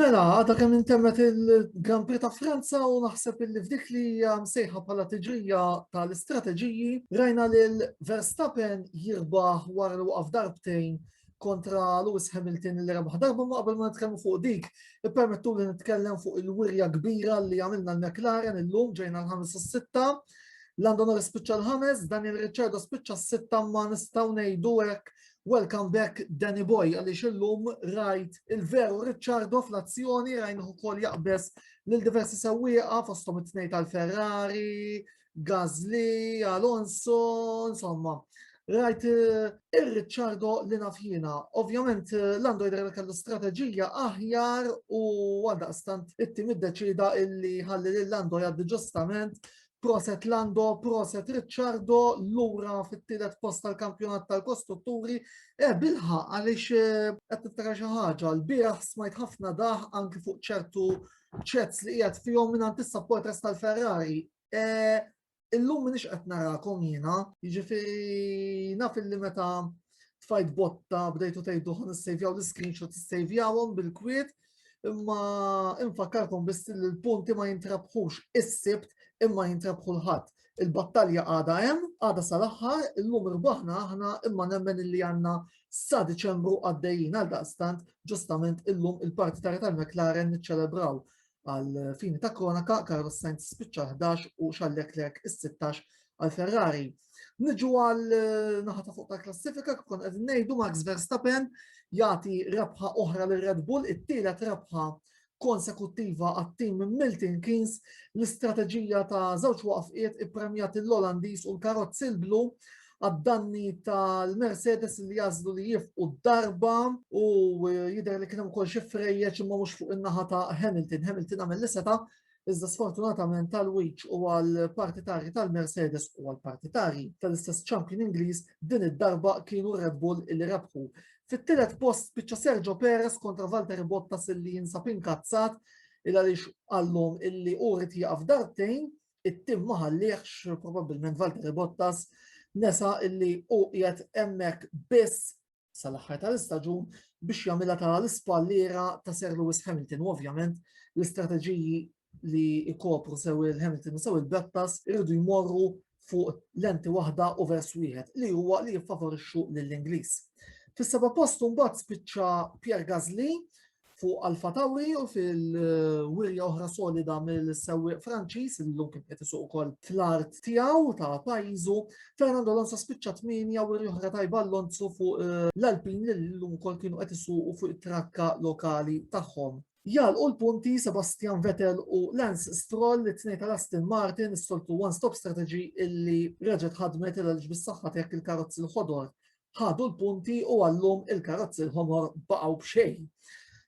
Mela, għada kemm intemmet il-Grand Prix ta' Franza u naħseb illi f'dik li hija msejħa bħala tiġrija tal-istrateġiji rajna lil Verstappen jirbaħ wara li waqaf darbtejn kontra Lewis Hamilton li rebaħ darba ma qabel ma nitkellmu fuq dik, ippermettu li nitkellem fuq il-wirja kbira li għamilna l-McLaren illum ġejna l-5 u 6. Lando Norris spiċċa l-5, Daniel Ricciardo spiċċa s-6 ma nistgħu ngħidu hekk welcome back Danny Boy għaliex illum rajt il-veru Ricciardo fl-azzjoni rajnu ukoll jaqbes lil diversi sewwieqa fosthom it-tnejn tal-Ferrari, Gasly, Alonso, insomma. Rajt il-Ricciardo li naf jiena. Ovvjament Lando jidher li kellu strateġija aħjar u għaldaqstant it-tim iddeċida illi ħalli lil Lando jgħaddi ġustament. Proset Lando, proset Ricciardo, lura fit-tielet post tal-kampjonat tal-kostrutturi, bilħa għaliex qed niftara xi ħaġa, l-bieraħ smajt ħafna daħ anki fuq ċertu chats li qiegħed fihom mingħand is-supporters tal-Ferrari. Illum minix qed narakom jiena, jiġifieri naf illi meta tfajt botta bdejtu tgħidu ħa nissejvjaw l-screenshot issejvjawhom bil-kwiet, imma infakkarkom biss li l-punti ma jintrabħux is-sibt imma jintrabħu l-ħadd. Il-battalja għada hemm, għada sal-aħħar, illum irbaħna aħna imma nemmen illi għandna sa Diċembru għaddejjin għaldaqstant ġustament illum il-partitari tal-McLaren niċċelebraw għal fini ta' kronaca Carlos Sainz spiċċa 11 u Charles Leclerc is-16 għal Ferrari. Niġu għal naħa ta' fuq tal-klassifika kif kont qegħdin ngħidu Max Verstappen jagħti rebħa oħra lir Red Bull, it-tielet rebħa konsekuttiva għat-tim Milton Keynes, l-istrateġija ta' żewġ waqfiet ippremjat l-Olandiż u l-karozzi l-blu għad-danni tal-Mercedes li jażlu li jifqu d-darba u jidher li kien hemm ukoll xi frejjeġ imma mhux fuq in-naħa ta' Hamilton. Hamilton għamel li seta' iżda sfortunatament tal-wiċċ u għall-partitari tal-Mercedes u għall-partitari tal-istess champion Ingliż din id-darba kienu Red Bull illi rebħu. Fit-tielet post spiċċa Sergio Perez kontra Valtteri Bottas illi jinsab inkazzat il għaliex għallhom illi urid jaqaf darbtejn, it-tim ma ħallihx probabbilment Valtteri Bottas nesa illi u qiegħed hemmhekk biss sal-aħħar tal-istaġun biex jagħmilha tal-ispalliera ta' Sir Lewis Hamilton u ovvjament l-istrateġiji li jkopru sew il-Hamilton u sew il-Bottas irridu jmorru fuq lenti waħda u vers wieħed li huwa li jiffavorixxu lill-Ingliż. Fis-seba' post mbagħad spiċċa Pierre Gasly fuq Alfa Tauri u fil-wirja oħra solida mill-sewwieq Franċiż illum kien qed isuq ukoll fl-art tiegħu ta' pajjiżu. Fernando Alonso spiċċa 8 wirja oħra tajba Alonso fuq l-Alpin li llum ukoll kienu qed isuqu fuq it-trakka lokali tagħhom. Jalqu l-punti Sebastian Vettel u Lance Stroll li tnejn tal-Aston Martin is-soltu one-stop strategy illi reġgħet ħadmet il għaliex bis-saħħa tiegħek il-karozzi l-ħodor ħadu l-punti u għallum il-karozzi l-ħomor baqgħu b'xejn.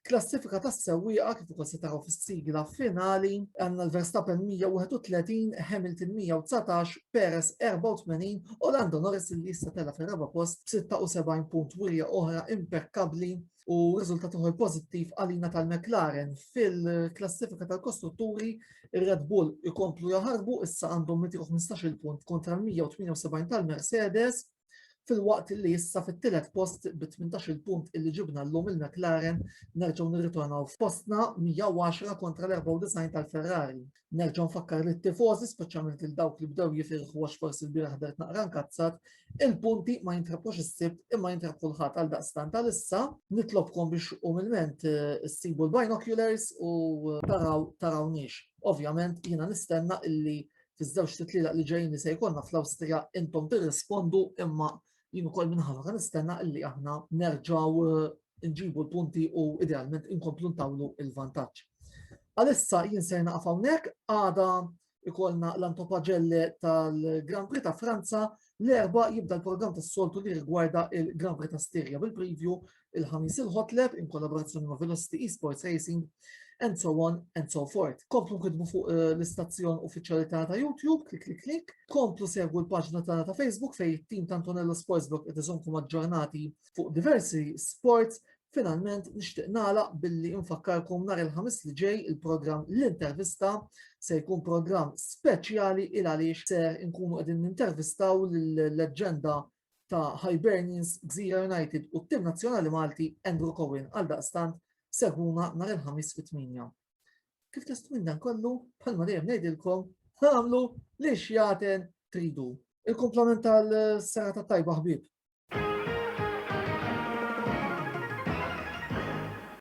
Klassifika tas-sewwieqa kif ukoll se taraw fis-sigla finali għandna l-Verstappen 131, Hamilton 119, Perez 84 u Lando Norris li issa tela fir-raba' post b'76 punt wirja oħra impeccabbli u riżultat uħor pożittiv għalina tal-McLaren. Fil-klassifika tal-kostrutturi ir-Red Bull ikomplu jaħarbu issa għandhom 215 punt kontra l-178 tal-Mercedes fil-waqt li issa fit-tielet post b'18 punt illi ġibna llum il-McLaren nerġgħu nirritornaw f'postna 110 kontra l-94 tal-Ferrari. Nerġgħu nfakkar li t-tifożi speċjalment il dawk li bdew jifirħu għax forsi l-bieraħ ħdert naqra nkazzat, il-punti ma jintrabħux is-sibt imma jintrabħu l-ħadd għal daqstant tal-issa nitlobkom biex umilment issibu l-binoculars u tarawniex. Ovvjament jiena nistenna illi fiż-żewġ titlila li ġejjin li se jkollna fl-Awstrija intom tirrispondu imma jien ukoll minħabba nistenna illi aħna nerġgħu nġibu l-punti u idealment inkomplu ntawlu il-vantaġġ. Għalissa jien se naqaf hawnhekk għada ikollna l-antopaġelle tal-Grand Prix ta' Franza l-erba' jibda l-programm tas-soltu li rigwarda il-Grand Prix ta' Styria bil-preview il-ħamis il-Hotlab in kollaborazzjoni ma' Velocity Esports Racing and so on and so forth. Komplu nkidbu fuq l-istazzjon uffiċjali tagħna ta' YouTube, klik. Komplu segwu l-paġna tagħna ta' Facebook fejn it-tim ta' Antonello Sportsbook qed iżomkom aġġornati fuq diversi sports. Finalment nixtieq nagħlaq billi infakkarkom nhar il-ħamis li ġej il-programm l-intervista se jkun programm speċjali il għaliex ser inkunu qegħdin nintervistaw lill-leġġenda ta' Hibernians, Gżira United u t-tim nazzjonali Malti Andrew Cohen għaldaqstant seguna nhar il-ħamis fit-8. Kif testu minn dan kollu, bħalma dejjem ngħidilkom, ħamlu li xjaten tridu. Il-komplement tal-serata tajba ħbib.